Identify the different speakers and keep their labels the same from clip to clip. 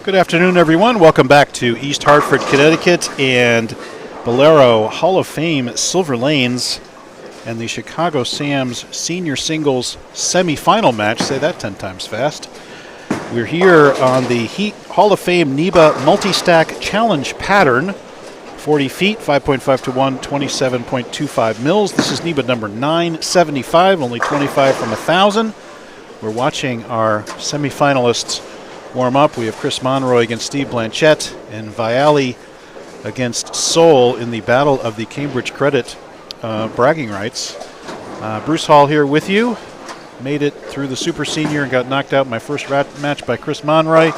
Speaker 1: Good afternoon, everyone. Welcome back to East Hartford, Connecticut, and Bowlero Hall of Fame Silver Lanes and the Chicago Sam's Senior Singles semifinal match. Say that 10 times fast. We're here on the Hall of Fame NEBA multi-stack challenge pattern. 40 feet, 5.5 to 1, 27.25 mils. This is NEBA number 975, only 25 from 1,000. We're watching our semifinalists warm up. We have Chris Monroy against Steve Blanchette and Viali against Soul in the battle of the Cambridge Credit bragging rights. Bruce Hall here with you. Made it through the Super Senior and got knocked out in my first match by Chris Monroy.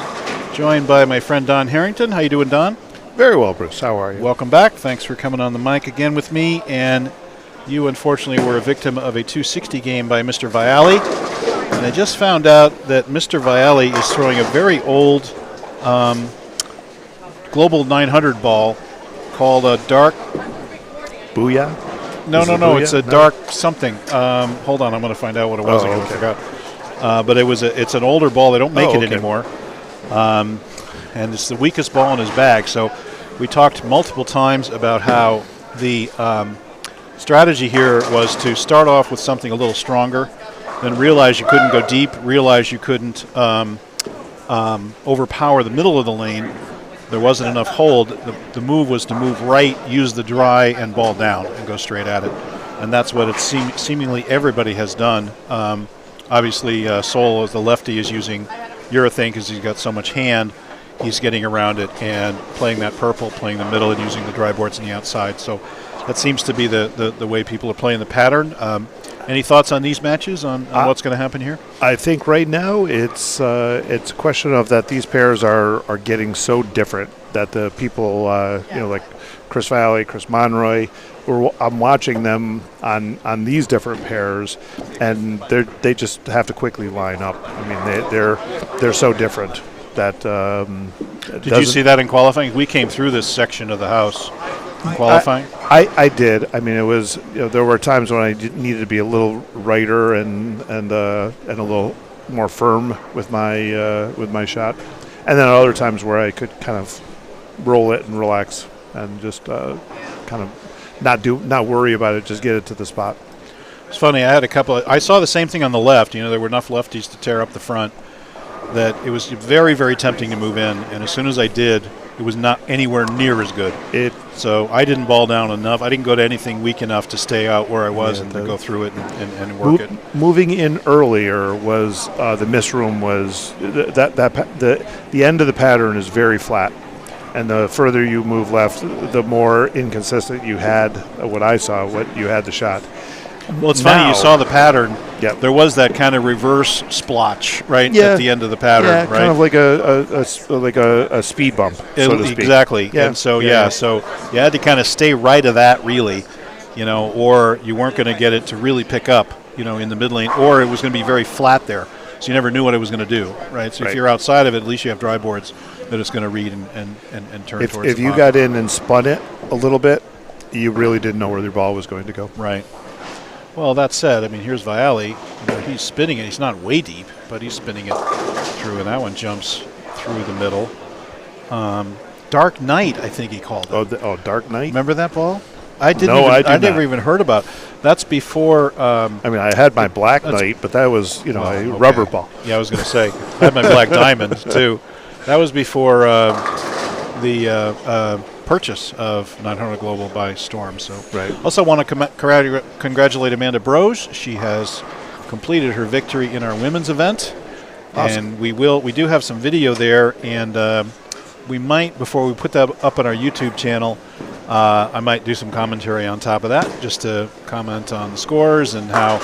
Speaker 1: Joined by my friend Don Harrington. How you doing, Don?
Speaker 2: Very well, Bruce. How are you?
Speaker 1: Welcome back. Thanks for coming on the mic again with me. And you, unfortunately, were a victim of a 260 game by Mr. Viali. And I just found out that Mr. Viali is throwing a very old Global 900 ball called a dark...
Speaker 2: Booyah?
Speaker 1: No. It's a dark something. Hold on. I'm going to find out what it was. I forgot. But it's an older ball. They don't make it anymore. And it's the weakest ball in his bag. So we talked multiple times about how the strategy here was to start off with something a little stronger, then realize you couldn't go deep, realize you couldn't overpower the middle of the lane. There wasn't enough hold. The move was to move right, use the dry, and ball down and go straight at it. And that's what seemingly everybody has done. Obviously, Soul, as the lefty, is using urethane because he's got so much hand. He's getting around it and playing that purple, playing the middle, and using the dry boards on the outside. So that seems to be the way people are playing the pattern. Any thoughts on these matches, on what's going to happen here?
Speaker 2: I think right now it's a question of that these pairs are getting so different that the people, like Chris Viali, Chris Monroy, I'm watching them on these different pairs, and they just have to quickly line up. I mean, they're so different. That
Speaker 1: did you see that in qualifying? We came through this section of the house in qualifying.
Speaker 2: I did. I mean, it was there were times when I needed to be a little righter and a little more firm with my shot, and then other times where I could kind of roll it and relax and just kind of not worry about it, just get it to the spot.
Speaker 1: It's funny. I saw the same thing on the left. There were enough lefties to tear up the front that it was very, very tempting to move in, and as soon as I did, it was not anywhere near as good. So I didn't ball down enough. I didn't go to anything weak enough to stay out where I was and to go through it and work it.
Speaker 2: Moving in earlier was the miss room was the end of the pattern is very flat, and the further you move left, the more inconsistent you had. What I saw, what you had the shot.
Speaker 1: Well, it's funny, you saw the pattern.
Speaker 2: Yep.
Speaker 1: There was that kind of reverse splotch, right, at the end of the pattern, right?
Speaker 2: Kind of like a speed bump, so to speak.
Speaker 1: Exactly. Yeah. And so, so you had to kind of stay right of that, really, or you weren't going to get it to really pick up, in the mid lane, or it was going to be very flat there. So you never knew what it was going to do, right? So if you're outside of it, at least you have dry boards that it's going to read and turn towards the
Speaker 2: If you got in and spun it a little bit, you really didn't know where the ball was going to go.
Speaker 1: Right. Well, that said, I mean, here's Viali. He's spinning it. He's not way deep, but he's spinning it through, and that one jumps through the middle. Dark Knight, I think he called it.
Speaker 2: Dark Knight?
Speaker 1: Remember that ball? I never even heard about it. That's before...
Speaker 2: I had my Black Knight, but that was, a rubber ball.
Speaker 1: Yeah, I was going to say. I had my Black Diamond, too. That was before the purchase of 900 Global by Storm. So, Also want to congratulate Amanda Broge. She has completed her victory in our women's event, and we do have some video there. And we might, before we put that up on our YouTube channel, I might do some commentary on top of that, just to comment on the scores and how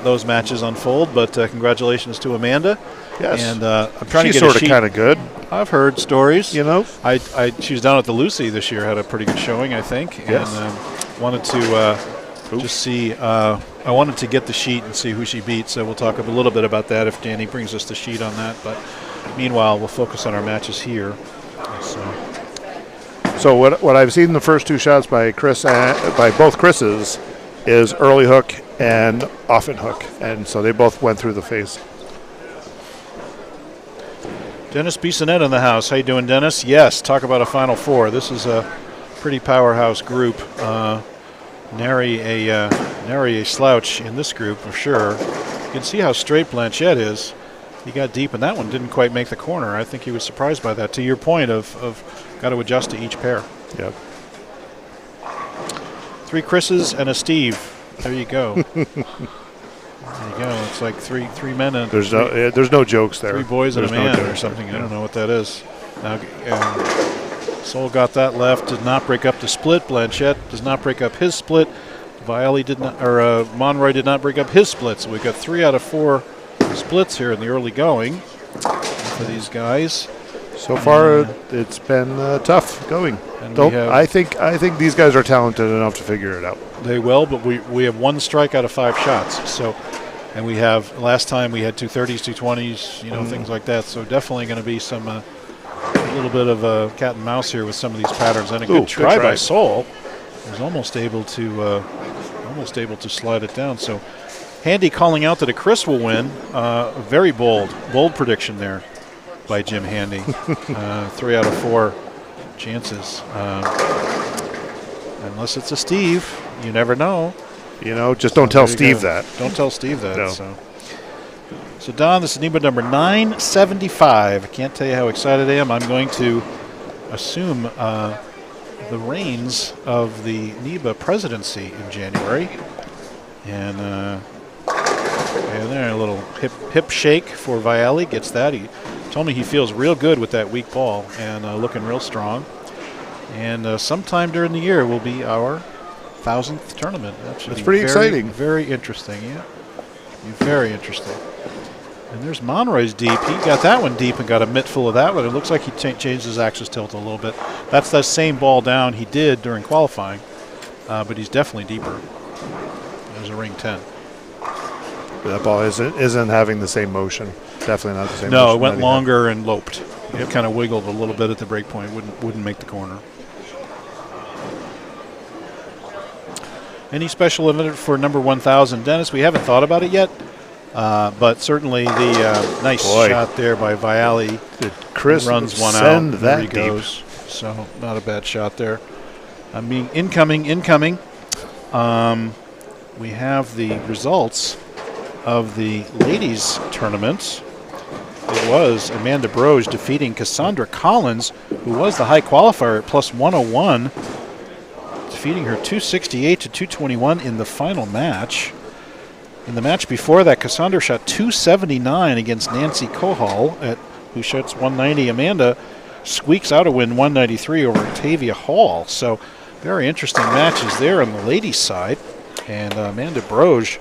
Speaker 1: those matches unfold. But congratulations to Amanda.
Speaker 2: Yes,
Speaker 1: and I'm trying to get
Speaker 2: sort of kind of good.
Speaker 1: I've heard stories.
Speaker 2: She
Speaker 1: was down at the Lucy this year, had a pretty good showing, I think.
Speaker 2: Yes.
Speaker 1: And wanted to just see. I wanted to get the sheet and see who she beat. So we'll talk a little bit about that if Danny brings us the sheet on that. But meanwhile, we'll focus on our matches here.
Speaker 2: So what I've seen the first two shots by both Chris's is early hook and often hook, and so they both went through the face.
Speaker 1: Dennis Bissonette in the house. How you doing, Dennis? Yes, talk about a Final Four. This is a pretty powerhouse group. Nary a slouch in this group for sure. You can see how straight Blanchette is. He got deep, and that one didn't quite make the corner. I think he was surprised by that. To your point of got to adjust to each pair.
Speaker 2: Yep.
Speaker 1: 3 Chris's and a Steve. There you go. There you go. It's like three men and
Speaker 2: there's no jokes there.
Speaker 1: 3 boys and a
Speaker 2: There's
Speaker 1: man
Speaker 2: no
Speaker 1: or something. I don't know what that is. Now, Sol got that left. Did not break up the split. Blanchette does not break up his split. Viali did not, or Monroy did not break up his split. So we've got 3 out of 4 splits here in the early going for these guys.
Speaker 2: So far, it's been tough going. I think these guys are talented enough to figure it out.
Speaker 1: They will, but we have 1 strike out of 5 shots. So, and we have last time we had 230s, 220s, things like that. So definitely going to be some a little bit of a cat and mouse here with some of these patterns. And a good try by Sol. He was almost able to slide it down. So Handy calling out that a Chris will win. Very bold prediction there by Jim Handy. 3 out of 4 chances. Unless it's a Steve, you never know.
Speaker 2: Just don't tell Steve that.
Speaker 1: Don't tell Steve that.
Speaker 2: No.
Speaker 1: So Don, this is NEBA number 975. I can't tell you how excited I am. I'm going to assume the reins of the NEBA presidency in January. And there, a little hip shake for Viali. Gets that. He told me he feels real good with that weak ball and looking real strong. And sometime during the year will be our 1,000th tournament. That's
Speaker 2: pretty exciting.
Speaker 1: Very interesting, yeah. Very interesting. And there's Monroy's deep. He got that one deep and got a mitt full of that one. It looks like he changed his axis tilt a little bit. That's that same ball down he did during qualifying, but he's definitely deeper. There's a ring 10.
Speaker 2: That ball isn't having the same motion. Definitely not the same motion.
Speaker 1: No, it went longer and loped. It kind of wiggled a little bit at the break point. Wouldn't make the corner. Any special event for number 1,000, Dennis? We haven't thought about it yet, but certainly the nice shot there by Viali.
Speaker 2: Chris
Speaker 1: runs one
Speaker 2: send
Speaker 1: out.
Speaker 2: That
Speaker 1: there he goes. So not a bad shot there. Incoming. We have the results of the ladies' tournament. It was Amanda Broge defeating Cassandra Collins, who was the high qualifier at plus 101. Defeating her 268 to 221 in the final match. In the match before that, Cassandra shot 279 against Nancy Kohal, who shoots 190. Amanda squeaks out a win 193 over Octavia Hall. So very interesting matches there on the ladies' side. And Amanda Broge,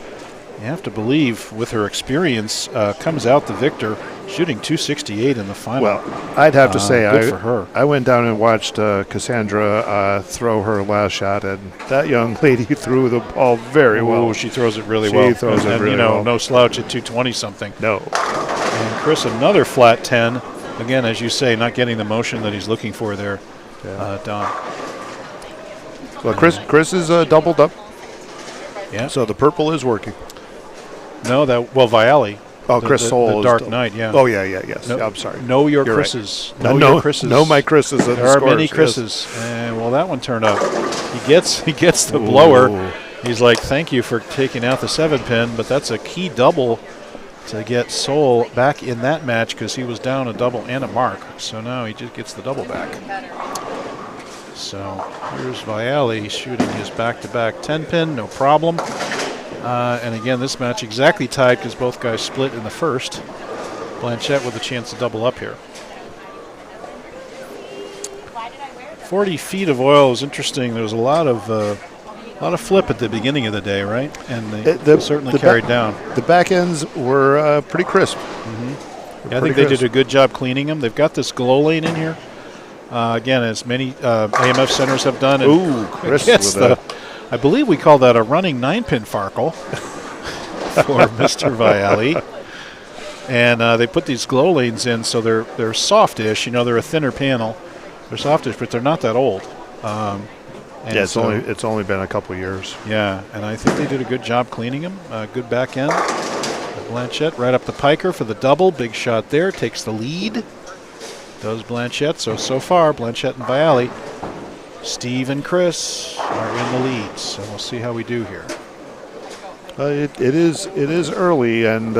Speaker 1: you have to believe, with her experience, comes out the victor, shooting 268 in the final.
Speaker 2: Well, I'd have to say,
Speaker 1: good for her.
Speaker 2: I went down and watched Cassandra throw her last shot, and that young lady threw the ball very well.
Speaker 1: She throws it really well.
Speaker 2: She throws it really well.
Speaker 1: No slouch at 220-something.
Speaker 2: No.
Speaker 1: And Chris, another flat 10. Again, as you say, not getting the motion that he's looking for there, Don.
Speaker 2: Well, Chris is doubled up.
Speaker 1: Yeah.
Speaker 2: So the purple is working.
Speaker 1: No, Viali.
Speaker 2: Oh, Chris Sol.
Speaker 1: The Dark Knight, yeah.
Speaker 2: Oh, yes. I'm sorry.
Speaker 1: Know your
Speaker 2: You're
Speaker 1: Chris's.
Speaker 2: Right.
Speaker 1: Your Chris's.
Speaker 2: Know my Chris's.
Speaker 1: There are many Chris's.
Speaker 2: Yes.
Speaker 1: And, well, that one turned up. He gets the blower. He's like, thank you for taking out the 7-pin, but that's a key double to get Sol back in that match because he was down a double and a mark. So now he just gets the double back. So here's Viali shooting his back-to-back 10-pin, no problem. And again, this match exactly tied because both guys split in the first. Blanchette with a chance to double up here. 40 feet of oil is interesting. There was a lot of flip at the beginning of the day, right? And they certainly carried down.
Speaker 2: The back ends were pretty crisp.
Speaker 1: Mm-hmm. I think they did a good job cleaning them. They've got this glow lane in here. Again, as many AMF centers have done.
Speaker 2: Ooh, crisp.
Speaker 1: I believe we call that a running 9-pin Farkle for Mr. Viali. And they put these glow lanes in, so they're softish. They're a thinner panel. They're softish, but they're not that old.
Speaker 2: It's only been a couple of years.
Speaker 1: Yeah, and I think they did a good job cleaning them. Good back end. Blanchette right up the piker for the double. Big shot there. Takes the lead. Does Blanchette. So far, Blanchette and Viale. Steve and Chris are in the lead, so we'll see how we do here.
Speaker 2: It is early, and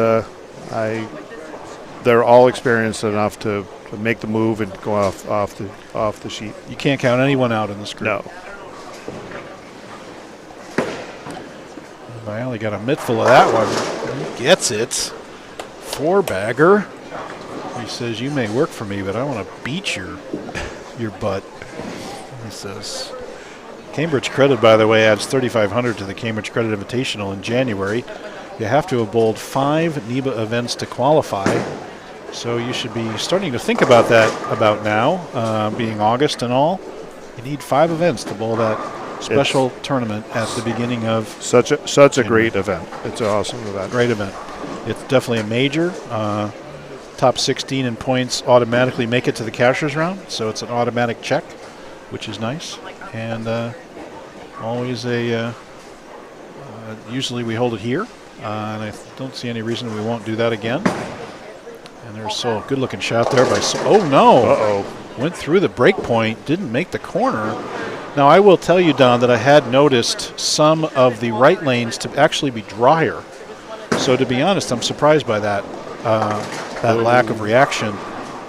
Speaker 2: they're all experienced enough to make the move and go off the sheet.
Speaker 1: You can't count anyone out in this group.
Speaker 2: No.
Speaker 1: Viale got a mittful of that one. He gets it. 4-bagger. He says, "You may work for me, but I want to beat your butt." He says. Cambridge Credit, by the way, adds $3,500 to the Cambridge Credit Invitational in January. You have to have bowled 5 NEBA events to qualify. So you should be starting to think about that about now, being August and all. You need 5 events to bowl that special tournament at the beginning of
Speaker 2: such a great event. It's an awesome event.
Speaker 1: Great event. It's definitely a major. Top 16 in points automatically make it to the cashier's round, so it's an automatic check, which is nice. And always usually we hold it here, and I don't see any reason we won't do that again. And there's so good looking shot there by oh no!
Speaker 2: Uh-oh.
Speaker 1: Went through the break point, didn't make the corner. Now I will tell you, Don, that I had noticed some of the right lanes to actually be drier. So to be honest, I'm surprised by that lack of reaction.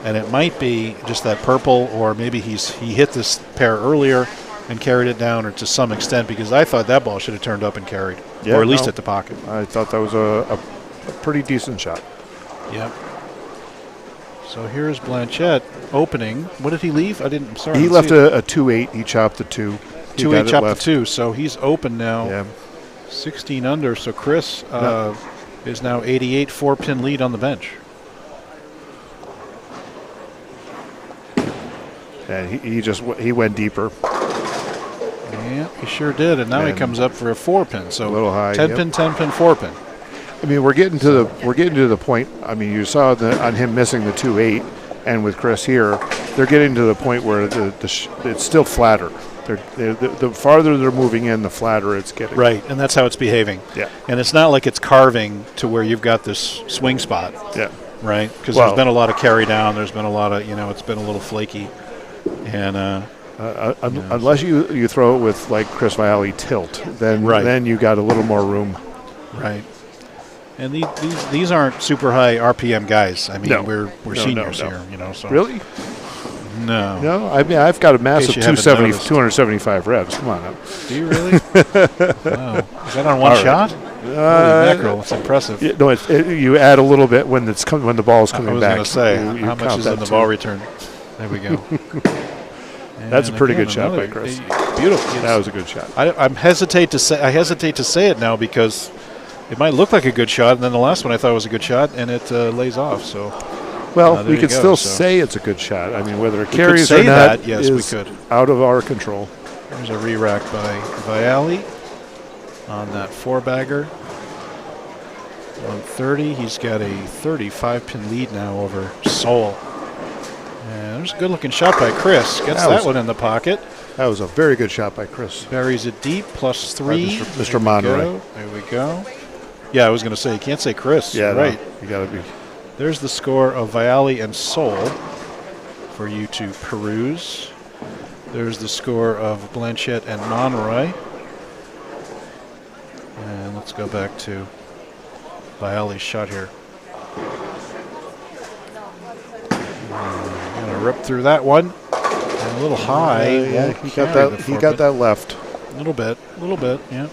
Speaker 1: And it might be just that purple, or maybe he hit this pair earlier and carried it down, or to some extent, because I thought that ball should have turned up and carried, or at least at the pocket.
Speaker 2: I thought that was a pretty decent shot.
Speaker 1: Yep. So here's Blanchette opening. What did he leave? I'm sorry.
Speaker 2: He left a 2-8. He chopped the 2.
Speaker 1: 2-8 chopped the 2. So he's open now.
Speaker 2: Yeah.
Speaker 1: 16 under. So Chris is now 88, 4-pin lead on the bench.
Speaker 2: And he went deeper.
Speaker 1: Yeah, he sure did. And now he comes up for a 4-pin. So
Speaker 2: a little high.
Speaker 1: 10-pin, 10-pin, 4-pin.
Speaker 2: I mean, we're getting to the point. I mean, you saw on him missing the 2-8, and with Chris here, they're getting to the point where it's still flatter. The farther they're moving in, the flatter it's getting.
Speaker 1: Right, and that's how it's behaving.
Speaker 2: Yeah.
Speaker 1: And it's not like it's carving to where you've got this swing spot.
Speaker 2: Yeah.
Speaker 1: Right? Because there's been a lot of carry down. There's been a lot of, it's been a little flaky. And
Speaker 2: unless you throw it with like Chris Viale tilt, then you got a little more room.
Speaker 1: Right. And these aren't super high RPM guys. I mean, we're seniors here, So
Speaker 2: really?
Speaker 1: No.
Speaker 2: I mean, I've got a massive 275 revs. Come on up.
Speaker 1: Do you really? Wow. Is that on one shot? Holy mackerel! It's impressive.
Speaker 2: Yeah, no, you add a little bit when the ball's coming back.
Speaker 1: I was going to say, how much is in the ball return? There we go.
Speaker 2: That's a pretty good shot by Chris.
Speaker 1: Beautiful.
Speaker 2: That was a good shot.
Speaker 1: I hesitate to say it now because it might look like a good shot, and then the last one I thought was a good shot, and it lays off. So,
Speaker 2: we could still say it's a good shot. I mean, whether it carries or not,
Speaker 1: yes, we could.
Speaker 2: Out of our control.
Speaker 1: There's a re-rack by Viale on that 4-bagger. 130. He's got a 35-pin lead now over Seoul. And there's a good-looking shot by Chris. Gets that one in the pocket.
Speaker 2: That was a very good shot by Chris.
Speaker 1: Buries it deep, +3.
Speaker 2: Mr. Monroy.
Speaker 1: There we go. Yeah, I was going to say, you can't say Chris.
Speaker 2: Yeah,
Speaker 1: right.
Speaker 2: No, you got to be.
Speaker 1: There's the score of Viale and Seoul for you to peruse. There's the score of Blanchette and Monroy. And let's go back to Viale's shot here. Going to rip through that one. And a little high.
Speaker 2: He got that left.
Speaker 1: A little bit, yeah.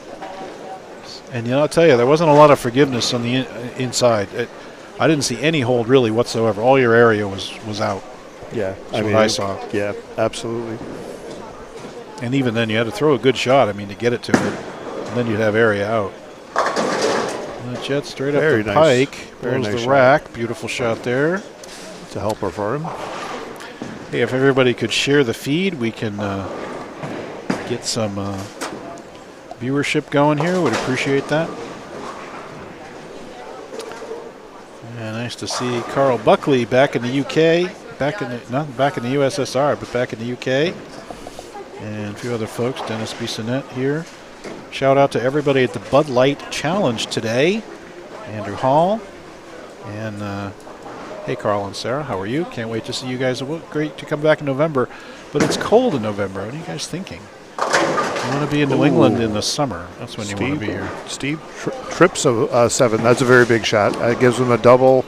Speaker 1: And I'll tell you, there wasn't a lot of forgiveness on the inside. I didn't see any hold really whatsoever. All your area was out.
Speaker 2: Yeah,
Speaker 1: that's what I saw.
Speaker 2: Yeah, absolutely.
Speaker 1: And even then, you had to throw a good shot. I mean, to get it to it, and then you'd have area out. And the jet straight up the pike, blows the rack. Beautiful shot there.
Speaker 2: It's a helper for him.
Speaker 1: Hey, if everybody could share the feed, we can get some viewership going here. Would appreciate that. Yeah, nice to see Carl Buckley back in the UK, not back in the USSR, but back in the UK, and a few other folks. Dennis Bissonnette here. Shout out to everybody at the Bud Light Challenge today. Andrew Hall and Hey, Carl and Sarah, how are you? Can't wait to see you guys. Great to come back in November, but it's cold in November. What are you guys thinking? You want to be in New England in the summer. That's when you want to be here.
Speaker 2: Steve trips a 7. That's a very big shot. It gives him a double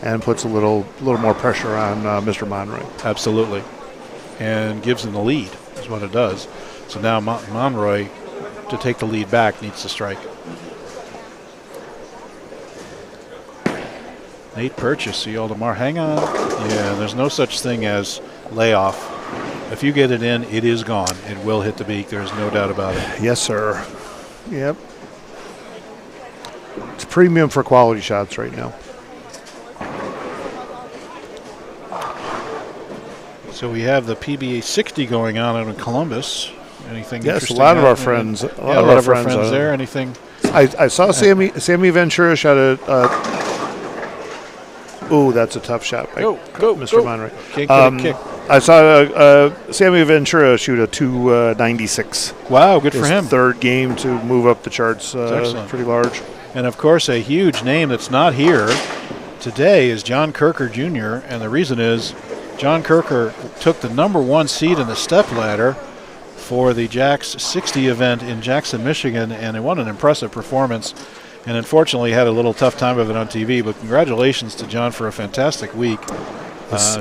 Speaker 2: and puts a little more pressure on Mr. Monroy.
Speaker 1: Absolutely. And gives him the lead is what it does. So now Monroy, to take the lead back, needs to strike. Nate Purchase, see all tomorrow. Hang on. Yeah, there's no such thing as layoff. If you get it in, it is gone. It will hit the beak. There's no doubt about it.
Speaker 2: Yes, sir. Yep. It's premium for quality shots right now.
Speaker 1: So we have the PBA 60 going on in Columbus. Anything
Speaker 2: yes,
Speaker 1: interesting?
Speaker 2: A lot of our friends
Speaker 1: there. Anything?
Speaker 2: I saw Sammy Ventura shot a. Ooh, that's a tough shot by Mr. Monroy.
Speaker 1: Can't get a kick.
Speaker 2: I saw Sammy Ventura shoot a 296.
Speaker 1: Wow, good for him.
Speaker 2: Third game to move up the charts pretty large.
Speaker 1: And, of course, a huge name that's not here today is John Kirker Jr., and the reason is John Kirker took the #1 seed in the stepladder for the Jax 60 event in Jackson, Michigan, and what an impressive performance. And unfortunately had a little tough time of it on TV, but congratulations to John for a fantastic week.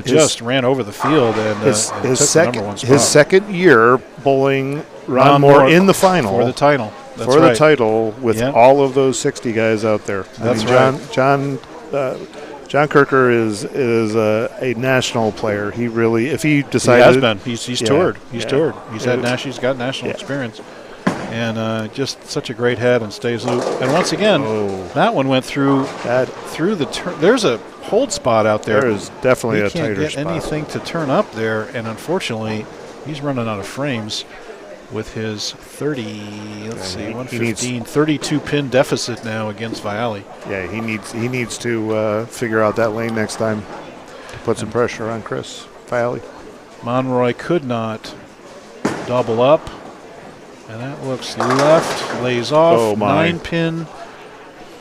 Speaker 1: Just ran over the field and took the #1 spot.
Speaker 2: His second year bowling Ron Moore in the final.
Speaker 1: For the title. That's
Speaker 2: for
Speaker 1: right.
Speaker 2: the title with all of those 60 guys out there.
Speaker 1: That's right.
Speaker 2: John Kirker is a national player. He really, if he decided.
Speaker 1: He has been. He's toured. He's toured. He's got national experience. And just such a great head and stays loop. And once again, that one went through the turn. There's a hold spot out there.
Speaker 2: There is definitely a tighter spot.
Speaker 1: He can't get anything to turn up there, and unfortunately, he's running out of frames with his 115, 32 pin deficit now against Viali.
Speaker 2: Yeah, he needs to figure out that lane next time to put some pressure on Chris Viali. Monroy
Speaker 1: could not double up. And that looks left, lays off, 9-pin,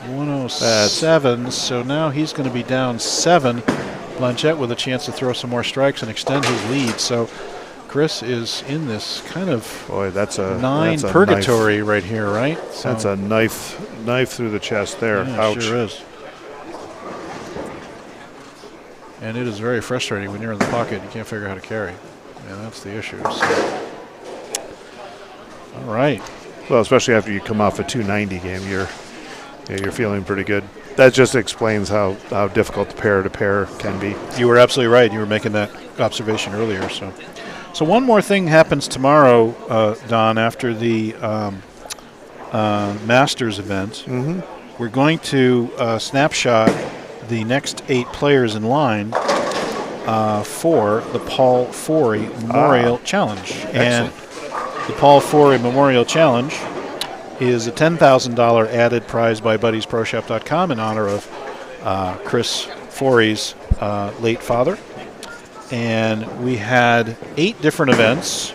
Speaker 1: 107. So now he's going to be down 7. Blanchette with a chance to throw some more strikes and extend his lead. So Chris is in this kind of 9 purgatory right here, right? So
Speaker 2: that's a knife through the chest there.
Speaker 1: Yeah,
Speaker 2: ouch.
Speaker 1: It sure is. And it is very frustrating when you're in the pocket. You can't figure out how to carry. And that's the issue. So. All right.
Speaker 2: Well, especially after you come off a 290 game, you're feeling pretty good. That just explains how difficult the pair-to-pair can be.
Speaker 1: You were absolutely right. You were making that observation earlier. So one more thing happens tomorrow, Don, after the Masters event.
Speaker 2: Mm-hmm.
Speaker 1: We're going to snapshot the next 8 players in line for the Paul Forey Memorial Challenge.
Speaker 2: Excellent.
Speaker 1: And the Paul Forey Memorial Challenge is a $10,000 added prize by BuddiesProShop.com in honor of Chris Forey's late father. And we had 8 different events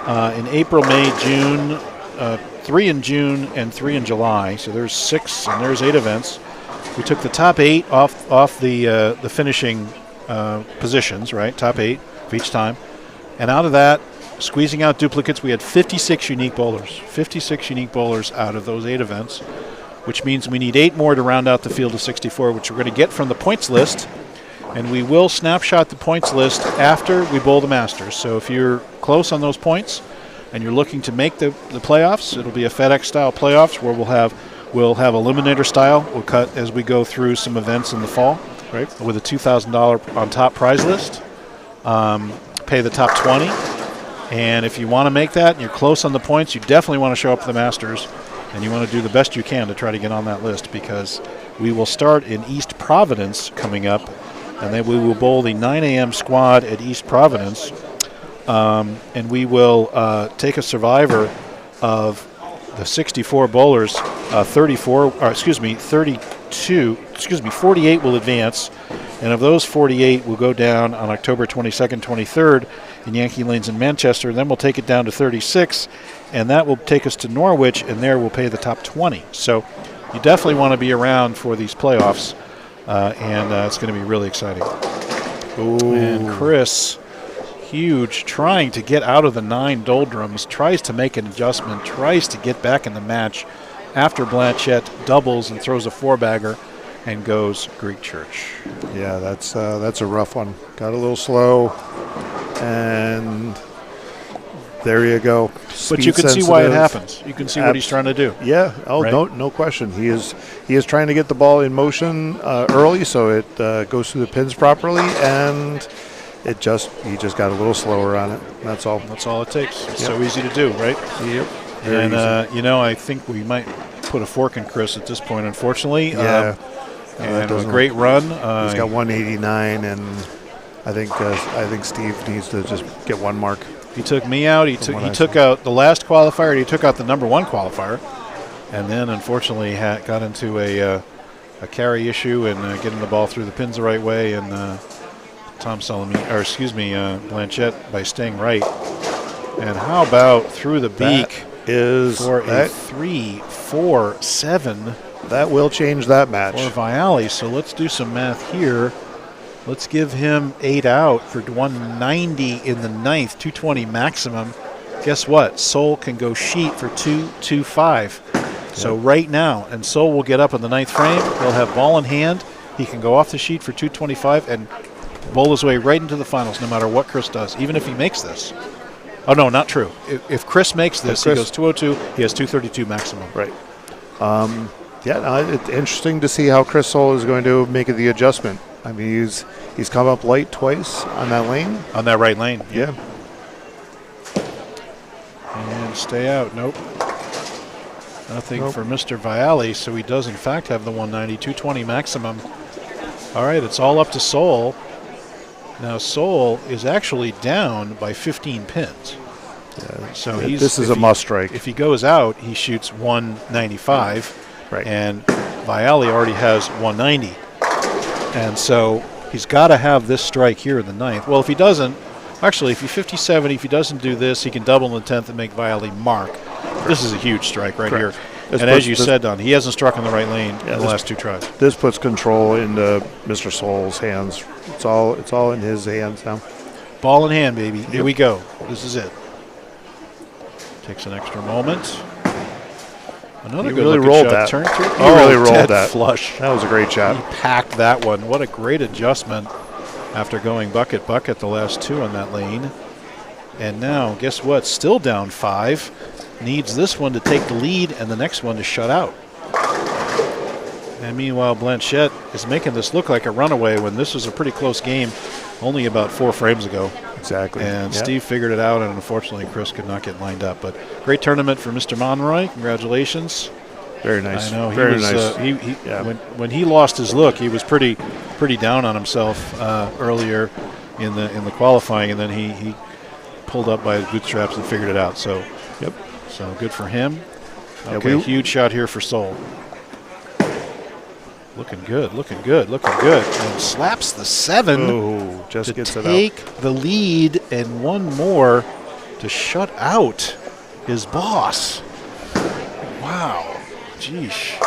Speaker 1: in April, May, June, 3 in June, and 3 in July. So there's 6 and there's 8 events. We took the top 8 off the finishing positions, right? Top 8 of each time. And out of that, squeezing out duplicates, we had 56 unique bowlers. 56 unique bowlers out of those 8 events, which means we need 8 more to round out the field of 64, which we're going to get from the points list. And we will snapshot the points list after we bowl the Masters. So if you're close on those points and you're looking to make the playoffs, it'll be a FedEx-style playoffs where we'll have eliminator style. We'll cut as we go through some events in the fall, right? With a $2,000 on top prize list. Pay the top 20. And if you want to make that and you're close on the points, you definitely want to show up for the Masters. And you want to do the best you can to try to get on that list, because we will start in East Providence coming up. And then we will bowl the 9 a.m. squad at East Providence. And we will take a survivor of the 64 bowlers. 48 will advance. And of those 48 will go down on October 22nd, 23rd in Yankee Lanes in Manchester. Then we'll take it down to 36, and that will take us to Norwich, and there we'll pay the top 20. So you definitely want to be around for these playoffs. and it's going to be really exciting.
Speaker 2: Ooh.
Speaker 1: And Chris, huge, trying to get out of the 9 doldrums, tries to make an adjustment, tries to get back in the match after Blanchette doubles and throws a 4-bagger and goes Greek Church.
Speaker 2: Yeah, that's a rough one. Got a little slow, and there you go.
Speaker 1: But you can see why it happens. You can see what he's trying to do.
Speaker 2: Yeah. Oh,
Speaker 1: right?
Speaker 2: no question. He is trying to get the ball in motion early, so it goes through the pins properly, and he just got a little slower on it. That's all.
Speaker 1: That's all it takes. It's so easy to do, right?
Speaker 2: Yep.
Speaker 1: And I think we might put a fork in Chris at this point, unfortunately.
Speaker 2: Yeah.
Speaker 1: And a great run.
Speaker 2: He's got 189, and I think Steve needs to just get one mark.
Speaker 1: He took me out. He took out the last qualifier. And he took out the number 1 qualifier, and then unfortunately got into a carry issue and getting the ball through the pins the right way. And Blanchette by staying right. And how about through the beak for a 3-4-7?
Speaker 2: That will change that match.
Speaker 1: For Viali. So let's do some math here. Let's give him 8 out for 190 in the 9th, 220 maximum. Guess what? Sol can go sheet for 225. So right now, and Sol will get up in the 9th frame. He'll have ball in hand. He can go off the sheet for 225 and bowl his way right into the finals, no matter what Chris does, even if he makes this. Oh, no, not true. If Chris makes this, he goes 202. He has 232 maximum.
Speaker 2: Right. It's interesting to see how Chris Sol is going to make the adjustment. I mean, he's come up light twice on that lane.
Speaker 1: On that right lane.
Speaker 2: Yeah.
Speaker 1: And stay out. Nope. Nothing for Mr. Viali, so he does in fact have the 190, 220 maximum. All right, it's all up to Sol. Now Sol is actually down by 15 pins.
Speaker 2: Yeah.
Speaker 1: So
Speaker 2: this is a must strike.
Speaker 1: If he goes out, he shoots 195.
Speaker 2: Right.
Speaker 1: And Viali already has 190. And so he's got to have this strike here in the 9th. Well, if he doesn't, actually, if he 50-70, if he doesn't do this, he can double in the 10th and make Viali mark. This is a huge strike right here. And as you said, Don, he hasn't struck in the right lane in the last 2 tries.
Speaker 2: This puts control into Mr. Sol's hands. It's all in his hands now.
Speaker 1: Ball in hand, baby. Here we go. This is it. Takes an extra moment. Another good
Speaker 2: really rolled
Speaker 1: shot.
Speaker 2: that.
Speaker 1: Turn through.
Speaker 2: He really rolled that.
Speaker 1: Flush.
Speaker 2: That was a great shot.
Speaker 1: He packed that one. What a great adjustment after going bucket the last 2 on that lane. And now, guess what? Still down 5. Needs this one to take the lead and the next one to shut out. And meanwhile, Blanchette is making this look like a runaway when this was a pretty close game only about 4 frames ago.
Speaker 2: Exactly.
Speaker 1: And Steve figured it out, and unfortunately Chris could not get lined up. But great tournament for Mr. Monroy. Congratulations.
Speaker 2: Very nice.
Speaker 1: I know.
Speaker 2: Very
Speaker 1: nice. When he lost his look, he was pretty down on himself earlier in the qualifying, and then he pulled up by his bootstraps and figured it out. So, so good for him. Okay, huge shot here for Sol. Looking good. And slaps the 7
Speaker 2: just
Speaker 1: to
Speaker 2: gets it out.
Speaker 1: take the lead and one more to shut out his boss. Wow. Geesh.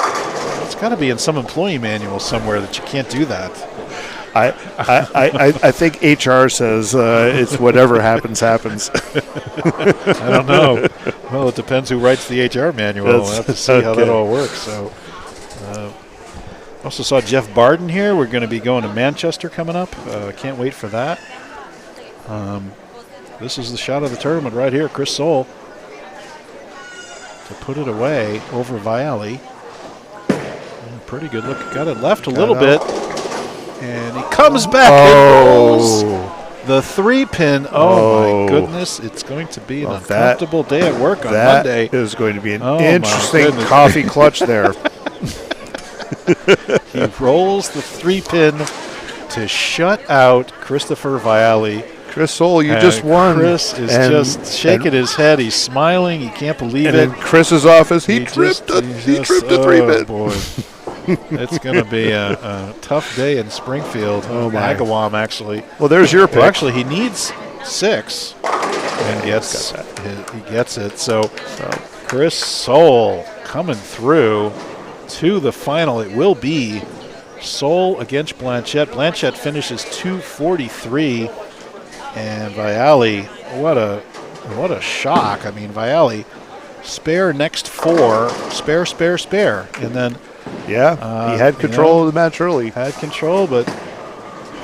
Speaker 1: It's got to be in some employee manual somewhere that you can't do that.
Speaker 2: I think HR says it's whatever happens.
Speaker 1: I don't know. Well, it depends who writes the HR manual. We'll have to see how that all works. So, also saw Jeff Barden here. We're going to be going to Manchester coming up. Can't wait for that. This is the shot of the tournament right here. Chris Sol to put it away over Viali. Pretty good look. Got it left a little bit. And he comes back and rolls the 3-pin. Oh, my goodness. It's going to be an uncomfortable day at work on Monday.
Speaker 2: That is going to be an interesting coffee clutch there.
Speaker 1: He rolls the 3-pin to shut out Christopher Viali.
Speaker 2: Chris Sol, you just won.
Speaker 1: Chris is just shaking his head. He's smiling. He can't believe it.
Speaker 2: And in Chris's office, he tripped the 3-pin.
Speaker 1: Boy. It's going to be a tough day in Springfield. Agawam, actually.
Speaker 2: Well, there's your pick.
Speaker 1: Well, actually, he needs 6 and he gets it. So Chris Sol coming through to the final. It will be Soul against Blanchette. Blanchette finishes 243, and Viali, what a shock. I mean, Viali, spare next 4, spare, and then
Speaker 2: he had control of the match early.
Speaker 1: Had control, but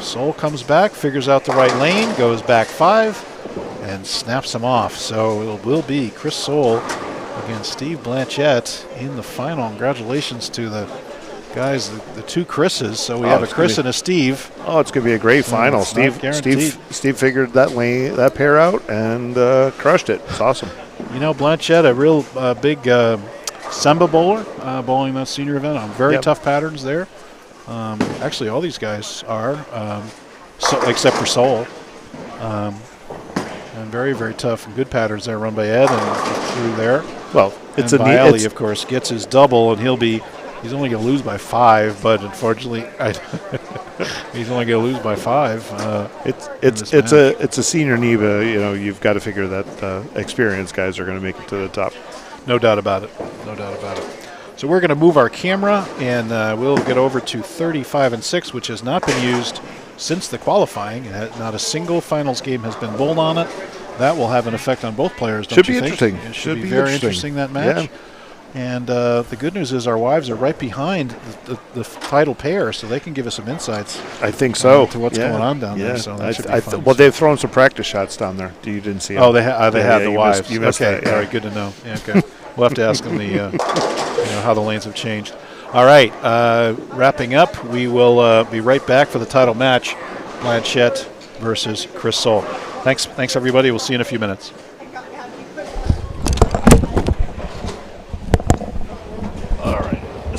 Speaker 1: Soul comes back, figures out the right lane, goes back 5, and snaps him off. So it will be Chris Soul against Steve Blanchette in the final. Congratulations to the guys, the 2 Chris's. So we have a Chris and a Steve.
Speaker 2: Oh, it's going to be a great final. Steve figured that pair out and crushed it. It's awesome.
Speaker 1: You know, Blanchette, a real big Samba bowler, bowling that senior event on very tough patterns there. Actually, all these guys are, except for Soul. And very, very tough and good patterns there run by Ed and through there.
Speaker 2: Well, it's
Speaker 1: and Viali, of course, gets his double, and he's only going to lose by 5, but unfortunately, he's only going to lose by 5.
Speaker 2: It's a senior NEBA. You know, you've got to figure that experienced guys are going to make it to the top.
Speaker 1: No doubt about it. No doubt about it. So we're going to move our camera, and we'll get over to 35 and 6, which has not been used since the qualifying. Not a single finals game has been bowled on it. That will have an effect on both players, don't you think?
Speaker 2: Interesting.
Speaker 1: It should be very interesting, that match.
Speaker 2: Yeah.
Speaker 1: And the good news is our wives are right behind the title pair, so they can give us some insights.
Speaker 2: I think so.
Speaker 1: To what's going on down there. So that should be fun.
Speaker 2: Well, they've thrown some practice shots down there. You didn't see them.
Speaker 1: Oh, they have the wives.
Speaker 2: You missed
Speaker 1: okay,
Speaker 2: that,
Speaker 1: all right, good to know. Yeah, okay. We'll have to ask them how the lanes have changed. All right, wrapping up, we will be right back for the title match, Blanchette versus Chris Soul. Thanks, everybody. We'll see you in a few minutes.